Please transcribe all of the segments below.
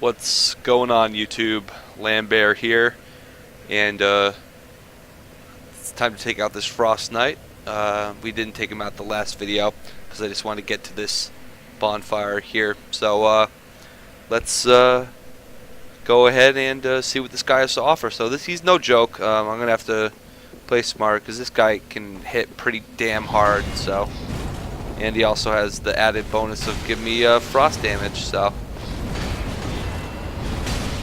What's going on, YouTube? Lambert here, and it's time to take out this Frost Knight. We didn't take him out the last video because I just wanted to get to this bonfire here. So let's go ahead and see what this guy has to offer. So he's no joke. I'm gonna have to play smart because this guy can hit pretty damn hard. So, and he also has the added bonus of giving me frost damage. So.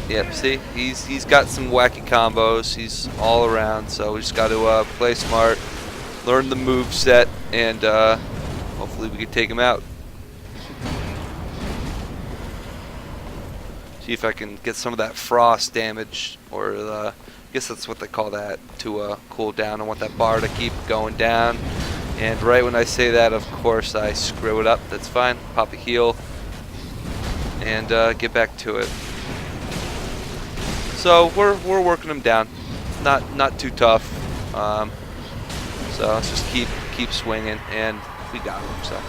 Yep, see, he's got some wacky combos. He's all around, so we just got to play smart, learn the move set, and hopefully we can take him out. See if I can get some of that frost damage, or I guess that's what they call that, to cool down. I want that bar to keep going down, and right when I say that, of course, I screw it up. That's fine. Pop a heal, and get back to it. So we're working him down, not too tough. So let's just keep swinging, and we got him. So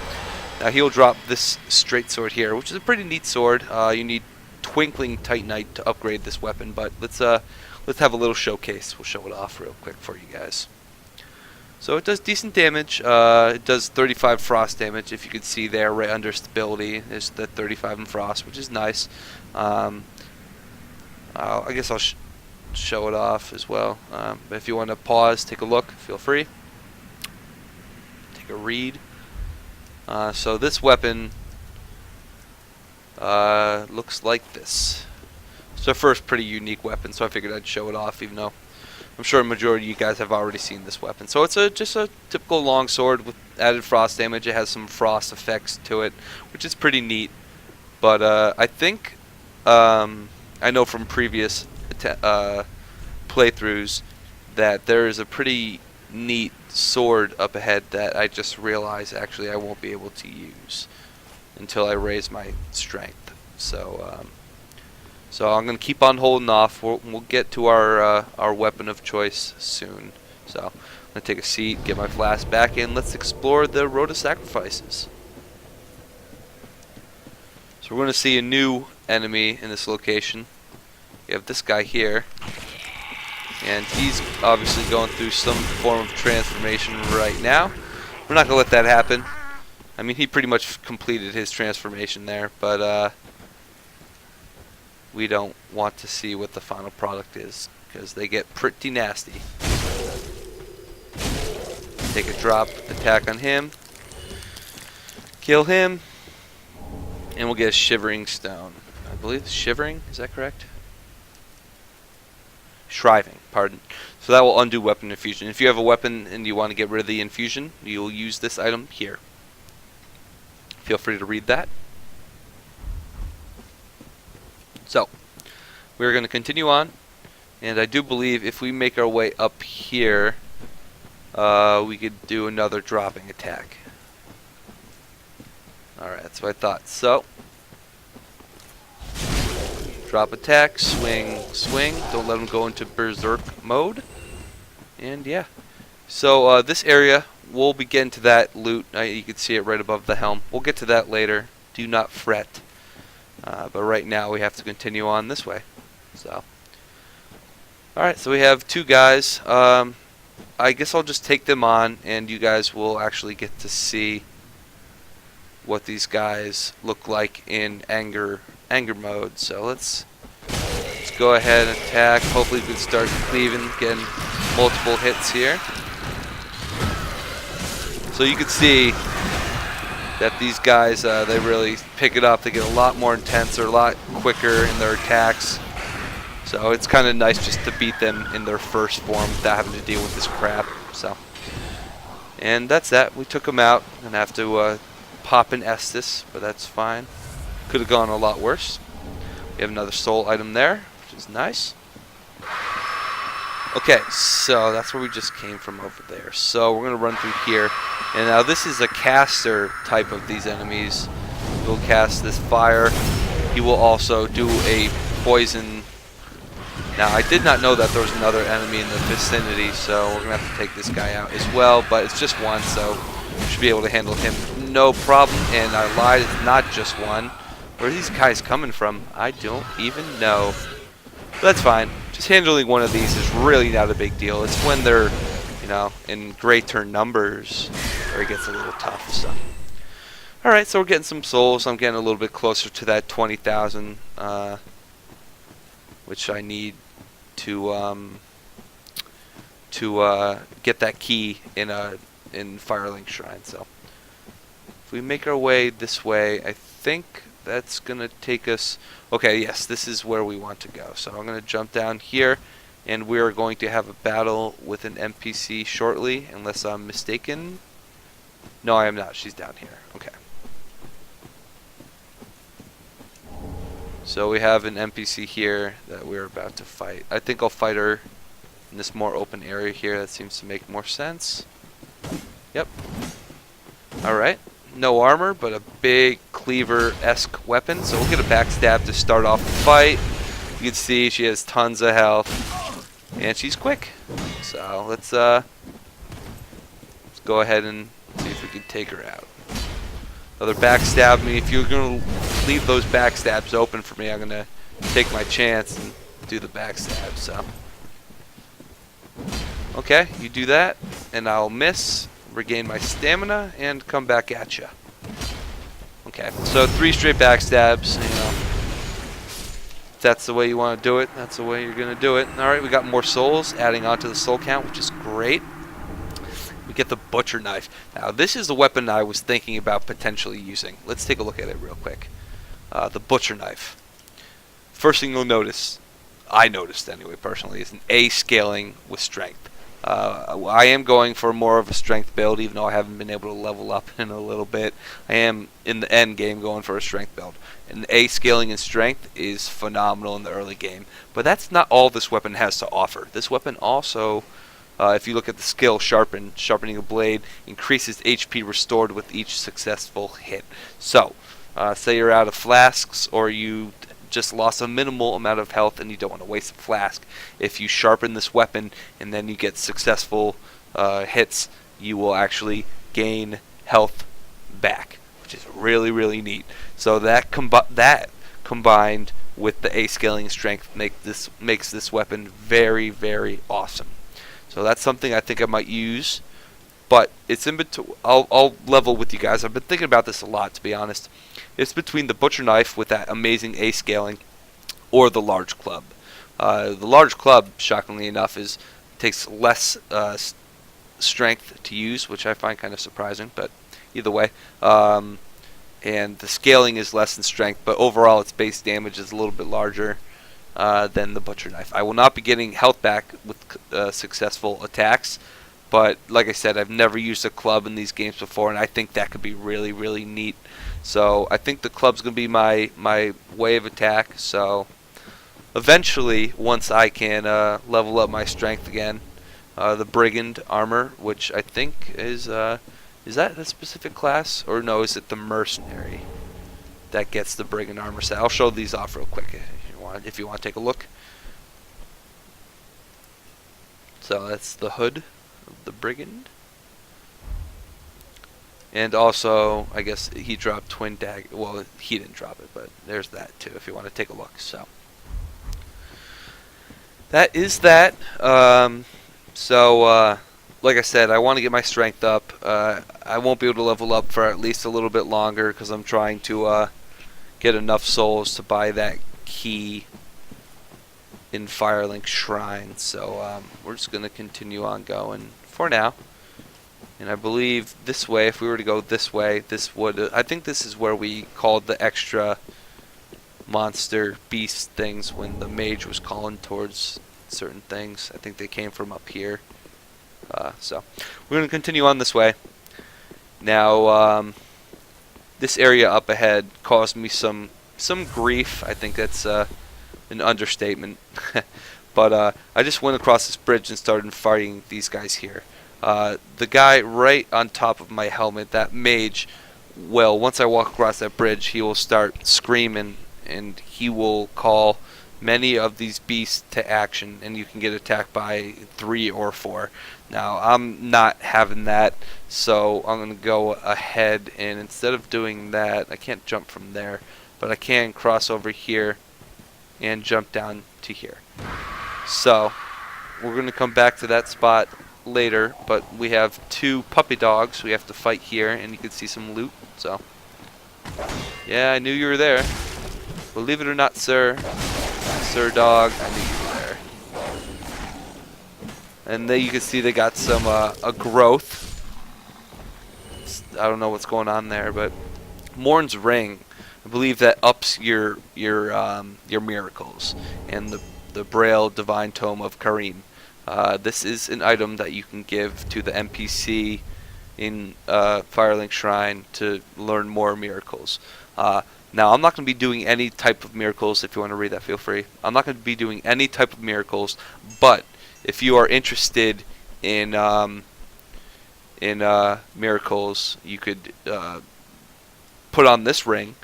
now he'll drop this straight sword here, which is a pretty neat sword. You need Twinkling Titanite to upgrade this weapon, but let's have a little showcase. We'll show it off real quick for you guys. So it does decent damage. It does 35 frost damage. If you can see there, right under stability, there's the 35 in frost, which is nice. I guess I'll show it off as well. But if you want to pause, take a look, feel free. Take a read. So this weapon looks like this. It's our first pretty unique weapon, so I figured I'd show it off, even though I'm sure a majority of you guys have already seen this weapon. So it's just a typical long sword with added frost damage. It has some frost effects to it, which is pretty neat. But I think I know from previous playthroughs that there is a pretty neat sword up ahead that I just realized actually I won't be able to use until I raise my strength. So so I'm gonna keep on holding off. We'll get to our weapon of choice soon. So I'm gonna take a seat, get my flask back in. Let's explore the Road of Sacrifices. So we're gonna see a new enemy in this location. You have this guy here, and he's obviously going through some form of transformation right now. We're not gonna let that happen. I mean, he pretty much completed his transformation there, but we don't want to see what the final product is because they get pretty nasty. Take a drop attack on him, kill him, and we'll get a Shivering Stone. I believe it's Shivering, is that correct? Shriving, pardon. So that will undo weapon infusion. If you have a weapon and you want to get rid of the infusion, you'll use this item here. Feel free to read that. So, we're going to continue on, and I do believe if we make our way up here, we could do another dropping attack. Alright, that's what I thought. So, drop attack, swing, swing. Don't let him go into berserk mode. And yeah. So this area, we'll be getting to that loot. You can see it right above the helm. We'll get to that later. Do not fret. But right now we have to continue on this way. So, alright, so we have two guys. I guess I'll just take them on, and you guys will actually get to see what these guys look like in anger mode. So let's go ahead and attack. Hopefully we can start cleaving, getting multiple hits here. So you can see that these guys, they really pick it up. They get a lot more intense. They're a lot quicker in their attacks. So it's kind of nice just to beat them in their first form without having to deal with this crap. So, and that's that. We took them out. I'm gonna have to pop an Estus, but that's fine. Could have gone a lot worse. We have another soul item there, which is nice. Okay, so that's where we just came from over there. So we're going to run through here. And now this is a caster type of these enemies. He'll cast this fire. He will also do a poison. Now I did not know that there was another enemy in the vicinity, so we're going to have to take this guy out as well. But it's just one, so we should be able to handle him no problem. And I lied, it's not just one. Where are these guys coming from? I don't even know. But that's fine. Just handling one of these is really not a big deal. It's when they're, you know, in great turn numbers where it gets a little tough. So, all right, so we're getting some souls. I'm getting a little bit closer to that 20,000, which I need to get that key in Firelink Shrine. So, if we make our way this way, I think that's going to take us... Okay, yes, this is where we want to go. So I'm going to jump down here, and we are going to have a battle with an NPC shortly, unless I'm mistaken. No, I am not. She's down here. Okay. So we have an NPC here that we're about to fight. I think I'll fight her in this more open area here. That seems to make more sense. Yep. Alright. No armor, but a big cleaver-esque weapon. So we'll get a backstab to start off the fight. You can see she has tons of health. And she's quick. So let's go ahead and see if we can take her out. Another backstab me. If you're going to leave those backstabs open for me, I'm going to take my chance and do the backstab. So, okay, you do that, and I'll miss, regain my stamina, and come back at you. Okay, so 3 straight backstabs. You know, if that's the way you want to do it, that's the way you're going to do it. All right, we got more souls adding on to the soul count, which is great. We get the butcher knife. Now, this is the weapon I was thinking about potentially using. Let's take a look at it real quick. The butcher knife. First thing you'll notice, I noticed anyway personally, is an A scaling with strength. I am going for more of a strength build, even though I haven't been able to level up in a little bit. I am in the end game going for a strength build. And A scaling in strength is phenomenal in the early game. But that's not all this weapon has to offer. This weapon also... if you look at the skill, sharpening a blade increases HP restored with each successful hit. So, say you're out of flasks, or you just lost a minimal amount of health and you don't want to waste a flask. If you sharpen this weapon and then you get successful hits, you will actually gain health back, which is really, really neat. So that combined with the A scaling strength makes this weapon very, very awesome. So that's something I think I might use, but it's in between. I'll level with you guys. I've been thinking about this a lot, to be honest. It's between the butcher knife with that amazing A scaling, or the large club. The large club, shockingly enough, takes less strength to use, which I find kind of surprising. But either way, and the scaling is less than strength, but overall its base damage is a little bit larger than the butcher knife. I will not be getting health back with successful attacks, but like I said, I've never used a club in these games before, and I think that could be really, really neat. So I think the club's going to be my way of attack. So eventually, once I can level up my strength again, the brigand armor, which I think is that a specific class, or no, is it the mercenary that gets the brigand armor set? I'll show these off real quick if you want to take a look. So that's the hood of the brigand. And also, I guess he dropped twin dagger. Well, he didn't drop it, but there's that too if you want to take a look. So that is that. Like I said, I want to get my strength up. I won't be able to level up for at least a little bit longer because I'm trying to get enough souls to buy that key in Firelink Shrine. So we're just going to continue on going for now. And I believe this way, if we were to go this way, this would... I think this is where we called the extra monster beast things when the mage was calling towards certain things. I think they came from up here. So we're going to continue on this way. Now, this area up ahead caused me some grief. I think that's an understatement. But I just went across this bridge and started fighting these guys here. The guy right on top of my helmet, that mage, well, once I walk across that bridge, he will start screaming, and he will call many of these beasts to action, and you can get attacked by 3 or 4. Now, I'm not having that, so I'm going to go ahead, and instead of doing that, I can't jump from there. but I can cross over here and jump down to here. So we're going to come back to that spot later, but we have 2 puppy dogs we have to fight here, and you can see some loot. So yeah, I knew you were there. Believe it or not, sir dog, I knew you were there. And there you can see they got some a growth. I don't know what's going on there, but Morn's ring, I believe that ups your miracles, and the Braille Divine Tome of Karim. This is an item that you can give to the NPC in Firelink Shrine to learn more miracles. Now, I'm not going to be doing any type of miracles. If you want to read that, feel free. I'm not going to be doing any type of miracles, but if you are interested in miracles, you could put on this ring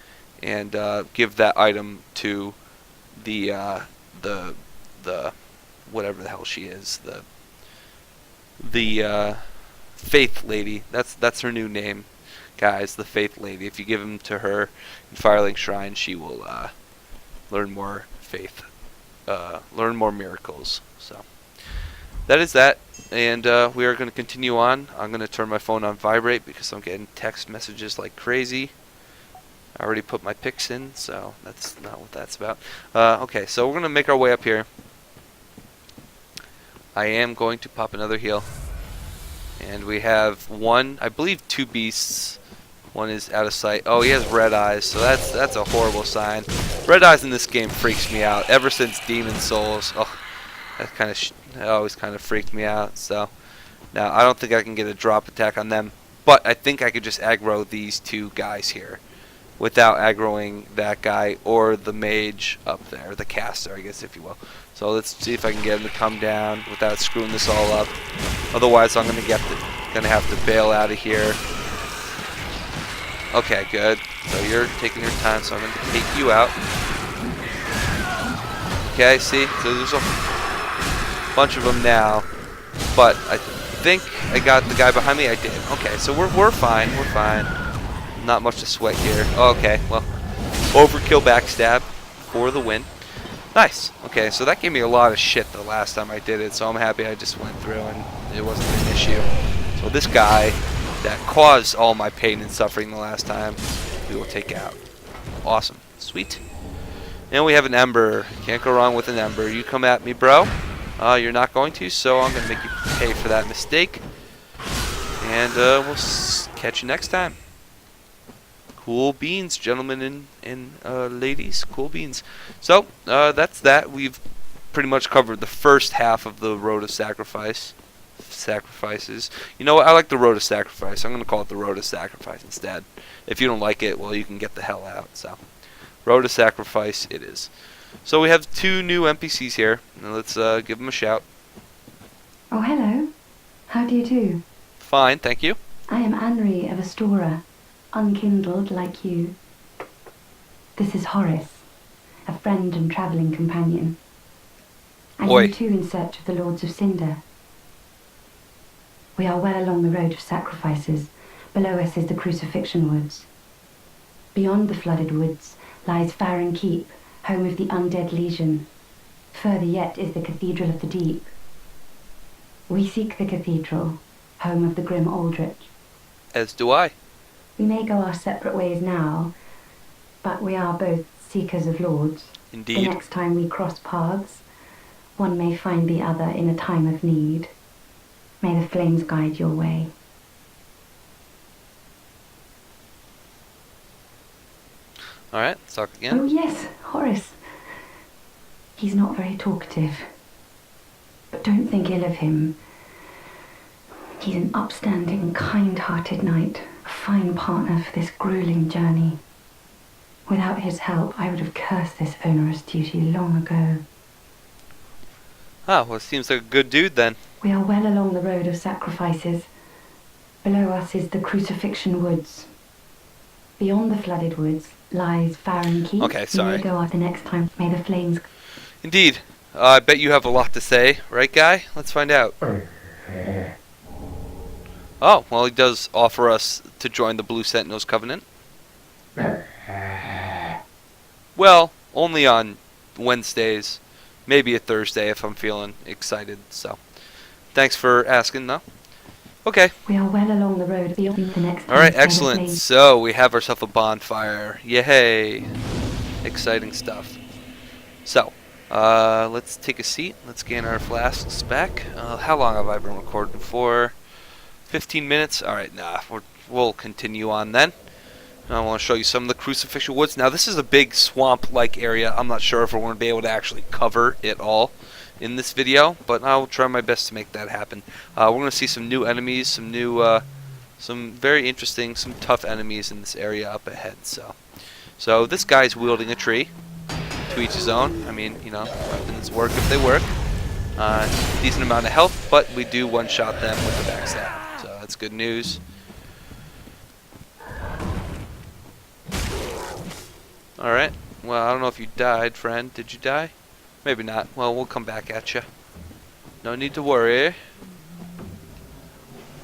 and give that item to the whatever the hell she is, the Faith Lady. That's her new name, guys. The Faith Lady. If you give them to her in Firelink Shrine, she will learn more faith, learn more miracles. So that is that, and we are going to continue on. I'm going to turn my phone on vibrate because I'm getting text messages like crazy. I already put my picks in, so that's not what that's about. Okay, so we're going to make our way up here. I am going to pop another heal. And we have one, I believe 2 beasts. One is out of sight. Oh, he has red eyes, so that's a horrible sign. Red eyes in this game freaks me out. Ever since Demon Souls, oh, that always kind of freaked me out. So now I don't think I can get a drop attack on them, but I think I could just aggro these 2 guys here without aggroing that guy or the mage up there, the caster, I guess, if you will. So let's see if I can get him to come down without screwing this all up. Otherwise, I'm gonna have to bail out of here. Okay, good. So you're taking your time, so I'm gonna take you out. Okay, see? So there's a bunch of them now, but I think I got the guy behind me. I did. Okay, so we're fine. We're fine. Not much to sweat here. Okay, well, overkill backstab for the win. Nice. Okay, so that gave me a lot of shit the last time I did it, so I'm happy I just went through and it wasn't an issue. So this guy that caused all my pain and suffering the last time, we will take out. Awesome. Sweet. And we have an ember. Can't go wrong with an ember. You come at me, bro. You're not going to, so I'm going to make you pay for that mistake. And we'll catch you next time. Cool beans, gentlemen and ladies. Cool beans. So, that's that. We've pretty much covered the first half of the Road of Sacrifices. You know what? I like the Road of Sacrifice. I'm going to call it the Road of Sacrifice instead. If you don't like it, well, you can get the hell out. So, Road of Sacrifice it is. So, we have 2 new NPCs here. Now let's give them a shout. Oh, hello. How do you do? Fine, thank you. I am Anri of Astora, unkindled like you. This is Horace, a friend and travelling companion. And you too in search of the Lords of Cinder. We are well along the Road of Sacrifices. Below us is the Crucifixion Woods. Beyond the flooded woods lies Farron Keep, home of the Undead Legion. Further yet is the Cathedral of the Deep. We seek the cathedral, home of the grim Aldrich. As do I. We may go our separate ways now, but we are both seekers of lords. Indeed. The next time we cross paths, one may find the other in a time of need. May the flames guide your way. Alright, let's talk again. Oh yes, Horace. He's not very talkative. But don't think ill of him. He's an upstanding, kind-hearted knight, a fine partner for this grueling journey. Without his help, I would have cursed this onerous duty long ago. Ah, well, seems like a good dude then. We are well along the Road of Sacrifices. Below us is the Crucifixion Woods. Beyond the flooded woods lies Farron Keep. Okay, sorry. We may go out the next time. May the flames... Indeed. I bet you have a lot to say, right, guy? Let's find out. Oh, well, he does offer us to join the Blue Sentinels Covenant. Well, only on Wednesdays, maybe a Thursday if I'm feeling excited. So, thanks for asking, though. Okay. We are well along the road beyond the next All right, train of excellent. flames. So, we have ourselves a bonfire. Yay. Exciting stuff. So, let's take a seat. Let's gain our flasks back. How long have I been recording for? 15 minutes? Alright, we'll continue on then. I want to show you some of the Crucifixion Woods. Now, this is a big swamp-like area. I'm not sure if we're going to be able to actually cover it all in this video, but I'll try my best to make that happen. We're going to see some new enemies, some very interesting, some tough enemies in this area up ahead. So this guy's wielding a tree. To each his own. I mean, you know, weapons work if they work. Decent amount of health, but we do one-shot them with the backstab. So that's good news. Alright. Well, I don't know if you died, friend. Did you die? Maybe not. Well, we'll come back at you. No need to worry.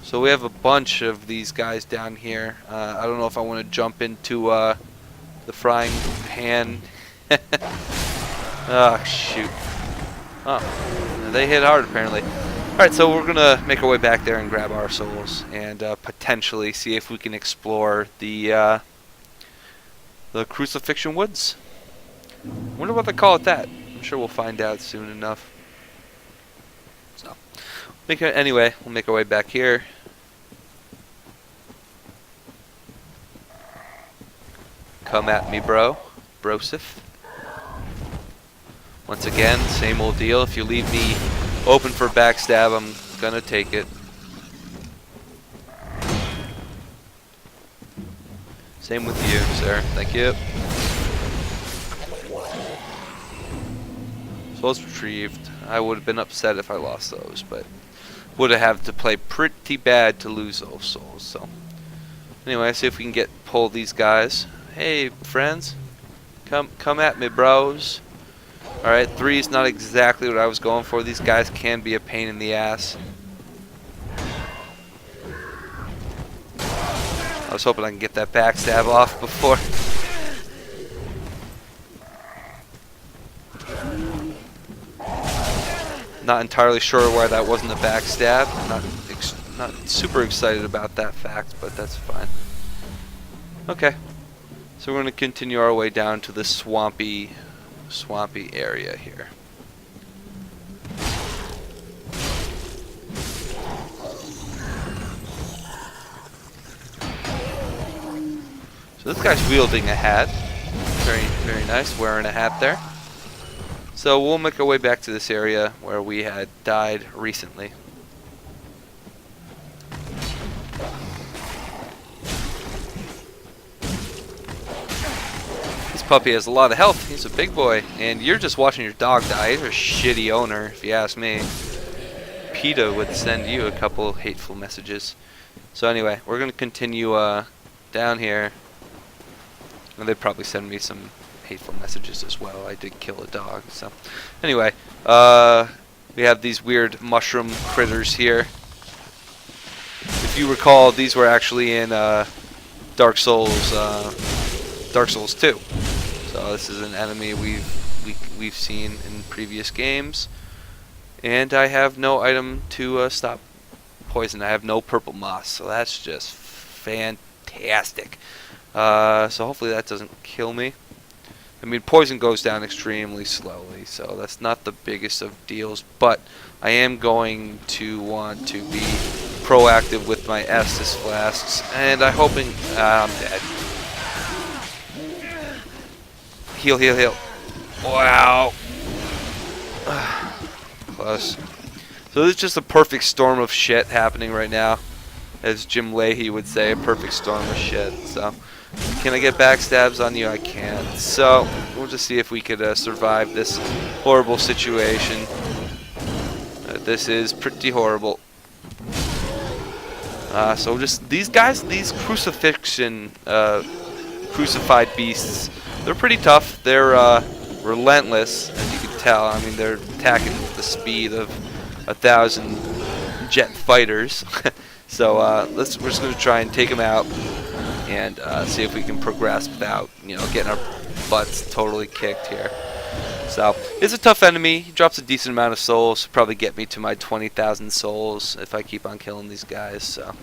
So we have a bunch of these guys down here. I don't know if I want to jump into the frying pan. Oh, shoot. Oh, they hit hard apparently. Alright, so we're gonna make our way back there and grab our souls and potentially see if we can explore the Crucifixion Woods. Wonder what they call it that. I'm sure we'll find out soon enough. So, anyway, we'll make our way back here. Come at me, bro. Brosif. Once again, same old deal. If you leave me open for backstab, I'm gonna take it. Same with you, sir. Thank you. Souls retrieved. I would have been upset if I lost those, but would have had to play pretty bad to lose those souls. So, anyway, see if we can pull these guys. Hey, friends, come at me, bros. Alright, 3 is not exactly what I was going for. These guys can be a pain in the ass. I was hoping I can get that backstab off before. Not entirely sure why that wasn't a backstab. Not super excited about that fact, but that's fine. Okay. So we're going to continue our way down to the swampy area here. So this guy's wielding a hat. Very, very nice, wearing a hat there. So we'll make our way back to this area where we had died recently. Puppy has a lot of health. He's a big boy, and you're just watching your dog die. He's a shitty owner, if you ask me. PETA would send you a couple hateful messages. So anyway, we're gonna continue down here, and they'd probably send me some hateful messages as well. I did kill a dog. So anyway, we have these weird mushroom critters here. If you recall, these were actually in Dark Souls 2. So this is an enemy we've seen in previous games, and I have no item to stop poison. I have no purple moss, so that's just fantastic. So hopefully that doesn't kill me. I mean, poison goes down extremely slowly, so that's not the biggest of deals. But I am going to want to be proactive with my Estus flasks, and I'm hoping I'm dead. Heal, heal, heal. Wow. Close. So this is just a perfect storm of shit happening right now. As Jim Leahy would say, a perfect storm of shit. So, can I get backstabs on you? I can't. So, we'll just see if we could survive this horrible situation. This is pretty horrible. So just these guys, these Crucifixion, crucified beasts, they're pretty tough. They're relentless, as you can tell. I mean, they're attacking with the speed of 1,000 jet fighters. So we're just going to try and take them out and see if we can progress without, you know, getting our butts totally kicked here. So, it's a tough enemy. He drops a decent amount of souls. Probably get me to my 20,000 souls if I keep on killing these guys. So,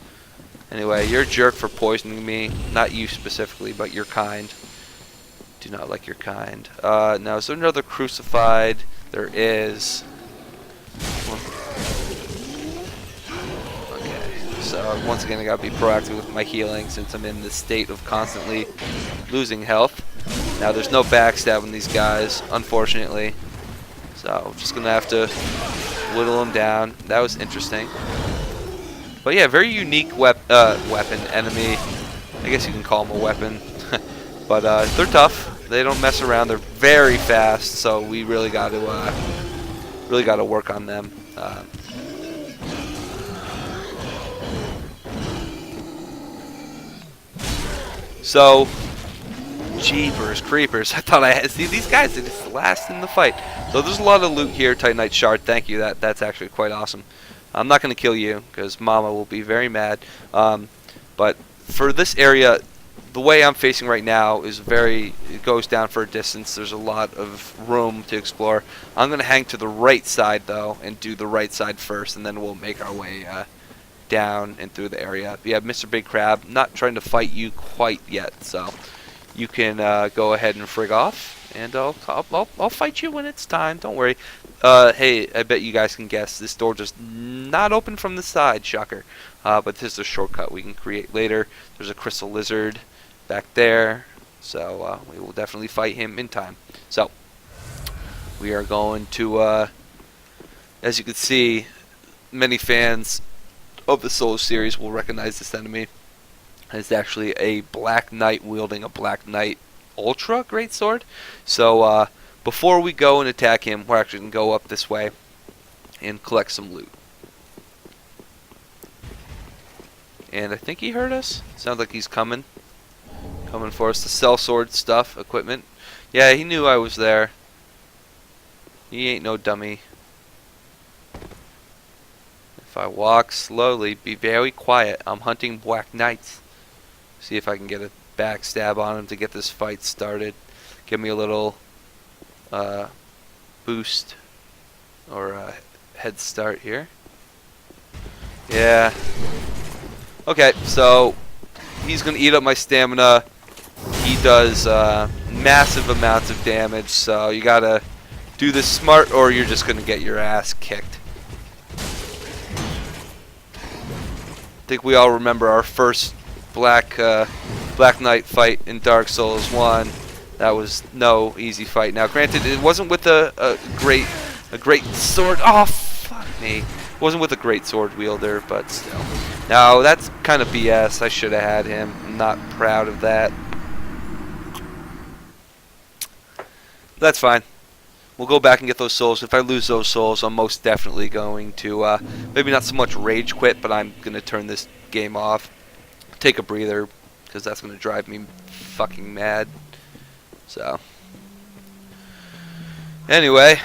anyway, you're a jerk for poisoning me. Not you specifically, but your kind. Do not like your kind. Now, is there another crucified? There is. Okay, so once again I gotta be proactive with my healing since I'm in this state of constantly losing health. Now there's no backstabbing these guys, unfortunately. So just gonna have to whittle them down. That was interesting. But yeah, very unique weapon enemy. I guess you can call them a weapon. But they're tough. They don't mess around. They're very fast, so we really got to work on them. So, jeepers creepers! I thought I had. See, these guys are just last in the fight. So there's a lot of loot here. Titanite shard. Thank you. That's actually quite awesome. I'm not going to kill you because Mama will be very mad. But for this area, the way I'm facing right now is it goes down for a distance. There's a lot of room to explore. I'm going to hang to the right side, though, and do the right side first, and then we'll make our way down and through the area. But yeah, Mr. Big Crab, not trying to fight you quite yet, so you can go ahead and frig off, and I'll fight you when it's time. Don't worry. Hey, I bet you guys can guess. This door just not open from the side. Shocker. But this is a shortcut we can create later. There's a crystal lizard back there, so we will definitely fight him in time. So we are going to, as you can see, many fans of the Souls series will recognize this enemy. It's actually a Black Knight wielding a Black Knight Ultra Greatsword. So before we go and attack him, we're actually going to go up this way and collect some loot. And I think he heard us. Sounds like he's coming for us to sell sword stuff, equipment. Yeah, he knew I was there. He ain't no dummy. If I walk slowly, be very quiet. I'm hunting Black Knights. See if I can get a backstab on him to get this fight started. Give me a little boost or a head start here. Yeah. Okay, so he's going to eat up my stamina. He does massive amounts of damage, so you gotta do this smart or you're just gonna get your ass kicked. I think we all remember our first Black Knight fight in Dark Souls 1. That was no easy fight. Now, granted, it wasn't with a great sword. Oh, fuck me! It wasn't with a great sword wielder, but still. Now that's kind of BS. I should have had him. I'm not proud of that. That's fine. We'll go back and get those souls. If I lose those souls, I'm most definitely going to, maybe not so much rage quit, but I'm going to turn this game off. Take a breather, because that's going to drive me fucking mad. So. Anyway.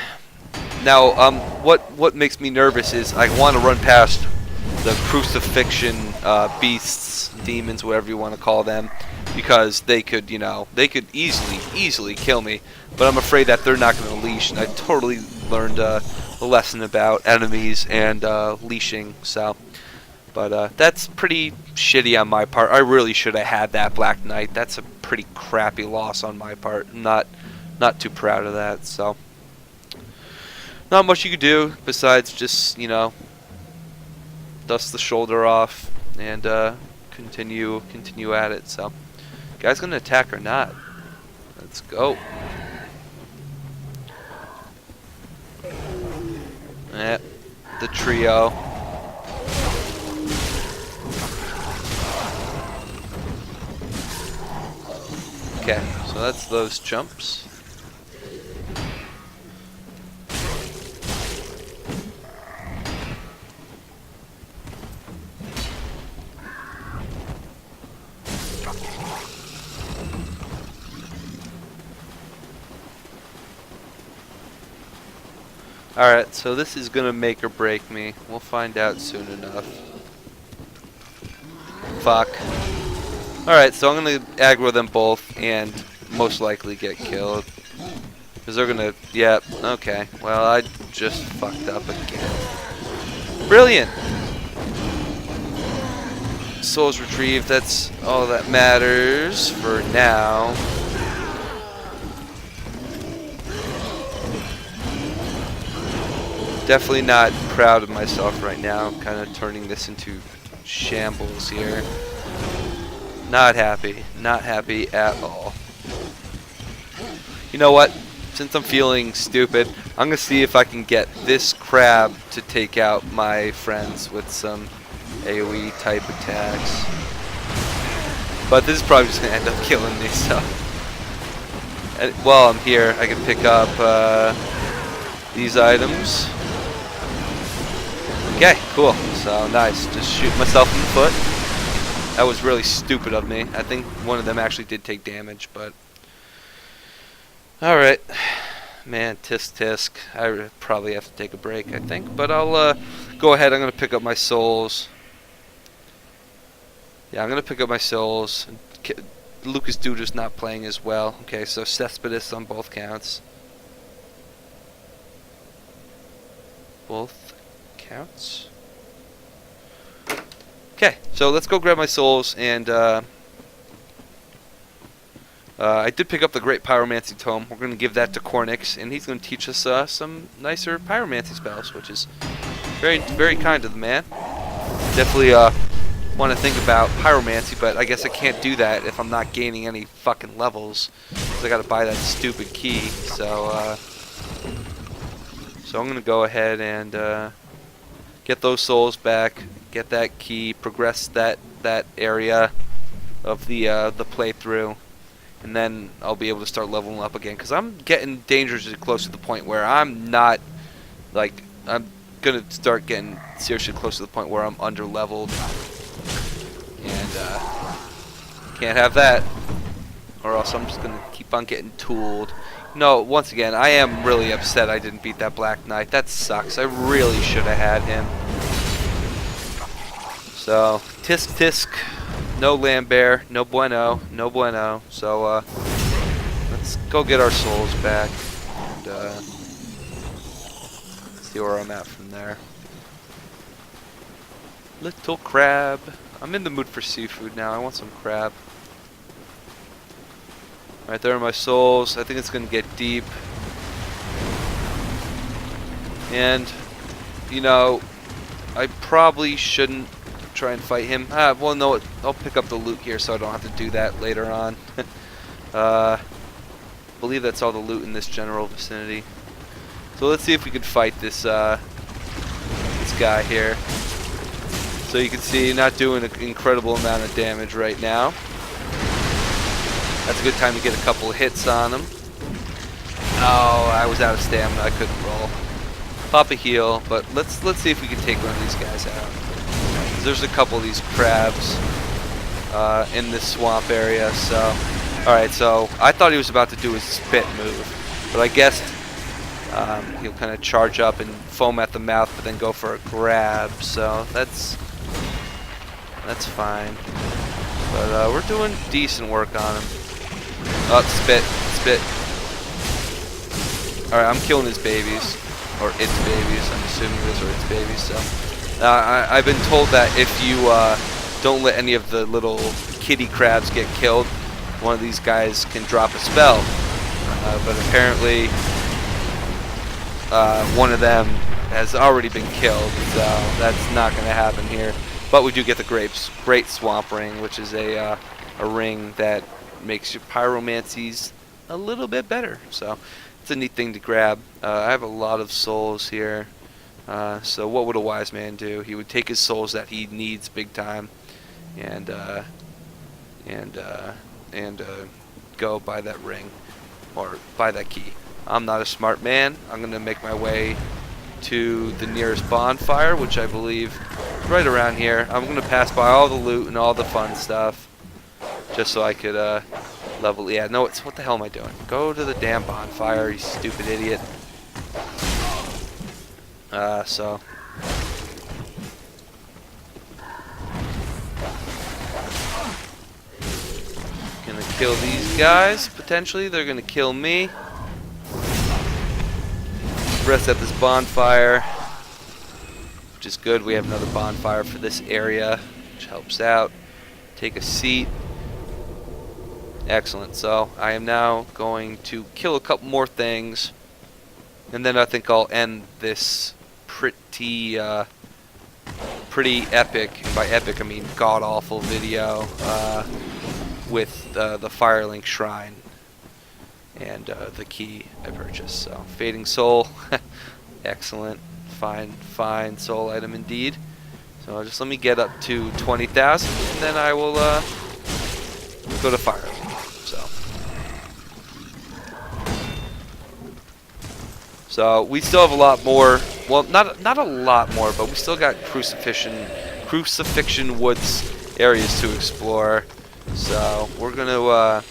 Now, what makes me nervous is I want to run past the Crucifixion beasts, demons, whatever you want to call them, because they could easily kill me. But I'm afraid that they're not going to leash, and I totally learned a lesson about enemies and leashing. So, but that's pretty shitty on my part. I really should have had that Black Knight. That's a pretty crappy loss on my part. I'm not too proud of that. So, not much you could do besides just dust the shoulder off and continue at it. So, guy's gonna attack or not? Let's go. Yeah, the trio. Okay, so that's those chumps. Alright, so this is gonna make or break me. We'll find out soon enough. Fuck. Alright, so I'm gonna aggro them both, and most likely get killed. Because they're gonna, yep, okay. Well, I just fucked up again. Brilliant! Souls retrieved, that's all that matters for now. Definitely not proud of myself right now. I'm kind of turning this into shambles here. Not happy. Not happy at all. You know what? Since I'm feeling stupid, I'm going to see if I can get this crab to take out my friends with some AoE type attacks. But this is probably just going to end up killing me, so. And while I'm here, I can pick up these items. Okay, cool. So nice. Just shoot myself in the foot. That was really stupid of me. I think one of them actually did take damage, but alright. Man, tisk tisk. I probably have to take a break, I think. But I'll go ahead. I'm going to pick up my souls. Yeah, I'm going to pick up my souls. Lucas Duda's not playing as well. Okay, so Cespedes on both counts. Both counts. Okay, so let's go grab my souls, and I did pick up the Great Pyromancy Tome. We're going to give that to Cornix, and he's going to teach us some nicer pyromancy spells, which is very, very kind of the man. Definitely want to think about pyromancy, but I guess I can't do that if I'm not gaining any fucking levels, because I got to buy that stupid key. So I'm going to go ahead and get those souls back, get that key, progress that area of the playthrough, and then I'll be able to start leveling up again. Because I'm getting dangerously close to the point where I'm not, like, I'm gonna start getting seriously close to the point where I'm under leveled, and can't have that, or else I'm just gonna keep on getting tooled. No, once again, I am really upset I didn't beat that Black Knight. That sucks. I really should have had him. So, tisk tisk, no Lambert, no bueno, no bueno. So, let's go get our souls back, and see where I'm at from there. Little crab. I'm in the mood for seafood now. I want some crab. Right there are my souls. I think it's going to get deep. And, you know, I probably shouldn't try and fight him. Well, no, I'll pick up the loot here so I don't have to do that later on. I believe that's all the loot in this general vicinity. So let's see if we can fight this this guy here. So you can see, not doing an incredible amount of damage right now. That's a good time to get a couple of hits on him. Oh, I was out of stamina. I couldn't roll. Pop a heal, but let's see if we can take one of these guys out. There's a couple of these crabs in this swamp area. So, all right. So I thought he was about to do his spit move, but I guess he'll kind of charge up and foam at the mouth, but then go for a grab. So that's fine. But we're doing decent work on him. Oh, spit. Alright, I'm killing his babies. Or its babies. I'm assuming those are its babies. So, I've been told that if you don't let any of the little kitty crabs get killed, one of these guys can drop a spell. But apparently, one of them has already been killed. So, that's not going to happen here. But we do get the Great Swamp Ring, which is a ring that makes your pyromancies a little bit better. So it's a neat thing to grab. I have a lot of souls here. So what would a wise man do? He would take his souls that he needs big time, and go buy that ring or buy that key. I'm not a smart man. I'm gonna make my way to the nearest bonfire, which I believe is right around here. I'm gonna pass by all the loot and all the fun stuff, just so I could level. Yeah, no, it's what the hell am I doing? Go to the damn bonfire, you stupid idiot. So gonna kill these guys, potentially. They're gonna kill me. Rest at this bonfire, which is good. We have another bonfire for this area, which helps out. Take a seat. Excellent. So I am now going to kill a couple more things, and then I think I'll end this pretty epic, and by epic I mean god-awful video with the Firelink Shrine and the key I purchased. So Fading Soul, excellent, fine soul item indeed. So just let me get up to 20,000, and then I will go to Firelink. So we still have a lot more. Well, not a lot more, but we still got Crucifixion Woods areas to explore. So we're gonna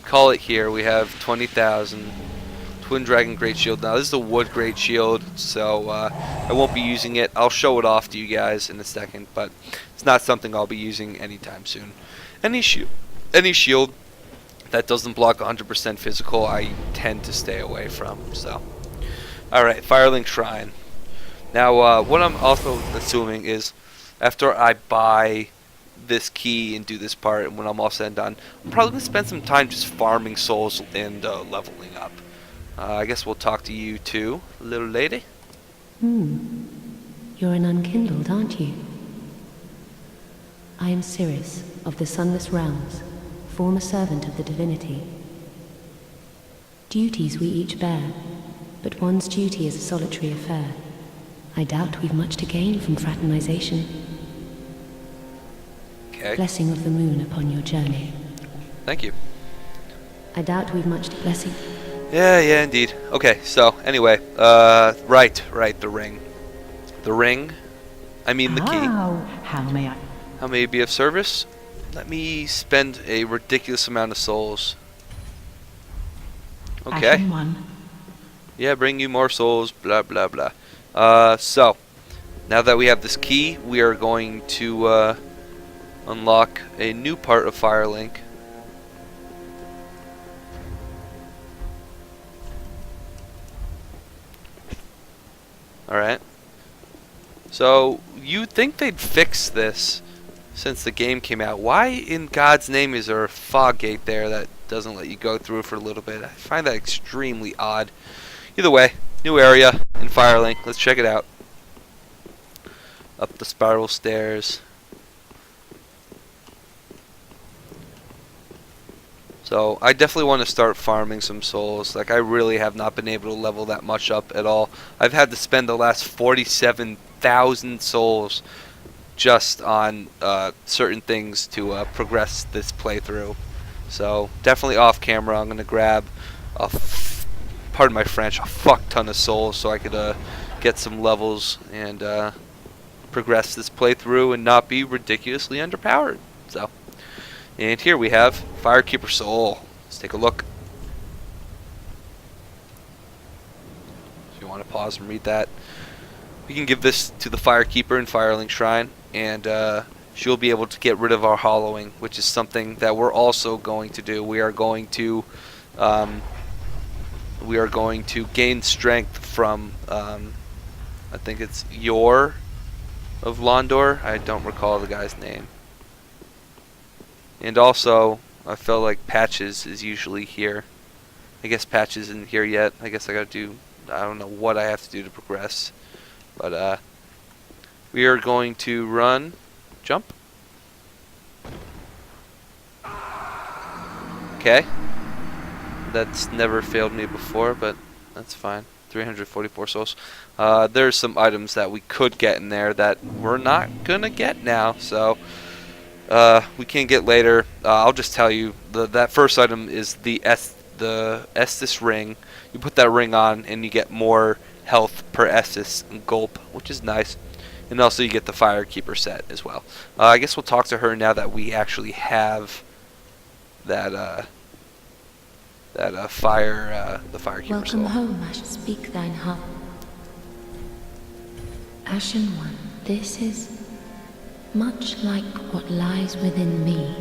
call it here. We have 20,000. Twin Dragon Great Shield. Now this is a wood Great Shield, so I won't be using it. I'll show it off to you guys in a second, but it's not something I'll be using anytime soon. Any shield that doesn't block 100% physical, I tend to stay away from. So, alright, Firelink Shrine. Now, what I'm also assuming is, after I buy this key and do this part, and when I'm all said and done, I'm probably going to spend some time just farming souls and leveling up. I guess we'll talk to you too, little lady. You're an unkindled, aren't you? I am Cirrus, of the Sunless Realms, former servant of the divinity. Duties we each bear, but one's duty is a solitary affair. I doubt we've much to gain from fraternization. Okay. Blessing of the moon upon your journey. Thank you. I doubt we've much to blessing. Yeah, indeed. Okay, so anyway, right, the ring. The ring, I mean the key. How may I? How may it be of service? Let me spend a ridiculous amount of souls. Okay. Ashen one. Yeah, bring you more souls, blah, blah, blah. So, now that we have this key, we are going to unlock a new part of Firelink. Alright. So, you'd think they'd fix this since the game came out. Why in God's name is there a fog gate there that doesn't let you go through for a little bit? I find that extremely odd. Either way, new area in Firelink. Let's check it out. Up the spiral stairs. So I definitely want to start farming some souls. Like, I really have not been able to level that much up at all. I've had to spend the last 47,000 souls just on certain things to progress this playthrough. So definitely off camera I'm going to grab pardon my French, a fuck ton of souls so I could get some levels and progress this playthrough and not be ridiculously underpowered. So, and here we have Firekeeper Soul. Let's take a look. If you want to pause and read that, we can give this to the Firekeeper in Firelink Shrine, and she'll be able to get rid of our hollowing, which is something that we're also going to do. We are going to gain strength from I think it's Yor of Londor. I don't recall the guy's name. And also, I felt like Patches is usually here. I guess Patches isn't here yet. I guess I gotta do, I don't know what I have to do to progress. But we are going to run, jump. Okay. That's never failed me before, but that's fine. 344 souls. There's some items that we could get in there that we're not gonna get now, so we can get later. I'll just tell you, that first item is the Estus ring. You put that ring on and you get more health per Estus and gulp, which is nice. And also you get the Firekeeper set as well. I guess we'll talk to her now that we actually have that the Firekeeper Welcome soul. home, I should speak thine heart. Ashen one, this is much like what lies within me.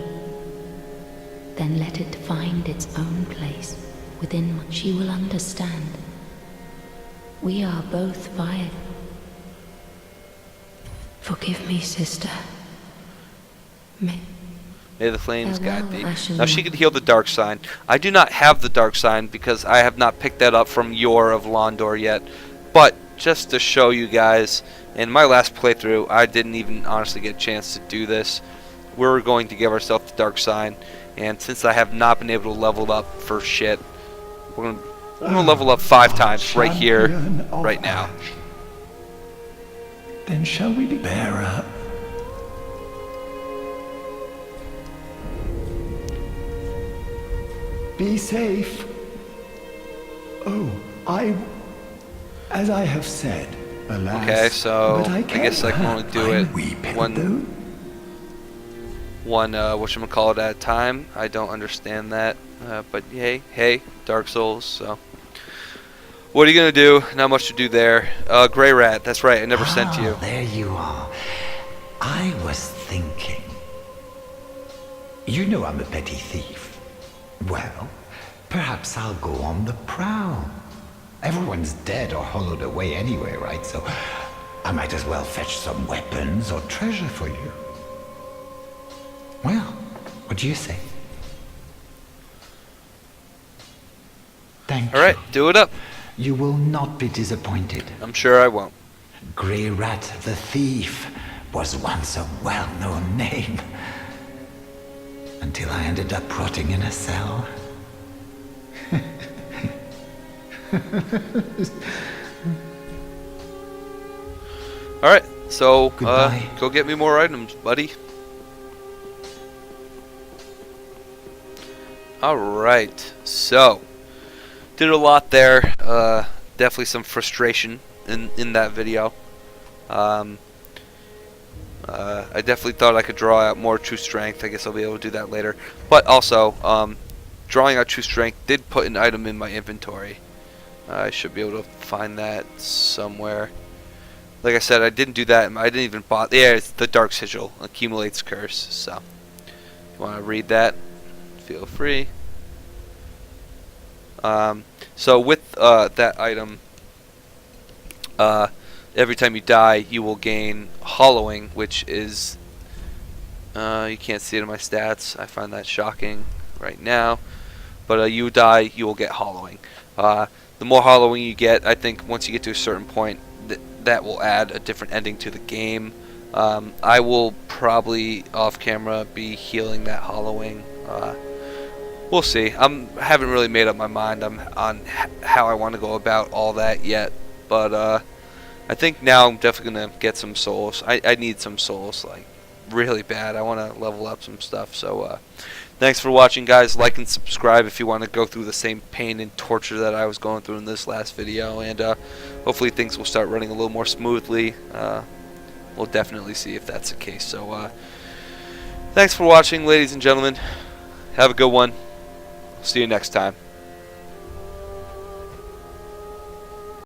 then let it find its own place within which you will understand. We are both fire. Forgive me, sister. May the flames guide thee. Ashen Now she One. can heal the dark sign. I do not have the dark sign because I have not picked that up from Yor of Londor yet. But just to show you guys, in my last playthrough, I didn't even honestly get a chance to do this. We're going to give ourselves the dark sign, and since I have not been able to level up for shit, we're gonna level up 5 times right here, right now. Then shall we be bearer? Be safe. Oh, as I have said, alas. Okay, so but I guess I can only do it one whatchamacallit at a time. I don't understand that, but hey, Dark Souls. So, what are you gonna do? Not much to do there. Grey Rat. That's right. I never sent you. There you are. I was thinking. You know I'm a petty thief. Well, perhaps I'll go on the prowl. Everyone's dead or hollowed away anyway, right? So I might as well fetch some weapons or treasure for you. Well, what do you say? Thank you. All right, do it up. You will not be disappointed. I'm sure I won't. Grey Rat the Thief was once a well-known name. Until I ended up rotting in a cell. Alright, so Goodbye. go get me more items, buddy. Alright, so did a lot there. Definitely some frustration in that video. I definitely thought I could draw out more true strength. I guess I'll be able to do that later. But also, drawing out true strength did put an item in my inventory. I should be able to find that somewhere. Like I said, I didn't do that. I didn't even bother. Yeah, it's the Dark Sigil. Accumulates curse. So, if you want to read that, feel free. So with that item, every time you die, you will gain Hollowing, which is you can't see it in my stats. I find that shocking right now. But you die, you will get Hollowing. The more Hollowing you get, I think once you get to a certain point, that will add a different ending to the game. I will probably off camera be healing that Hollowing. We'll see. I haven't really made up my mind on how I want to go about all that yet. But I think now I'm definitely gonna get some souls. I need some souls, like really bad. I want to level up some stuff. So thanks for watching, guys. Like and subscribe if you want to go through the same pain and torture that I was going through in this last video. And hopefully things will start running a little more smoothly. We'll definitely see if that's the case. So thanks for watching, ladies and gentlemen. Have a good one. See you next time.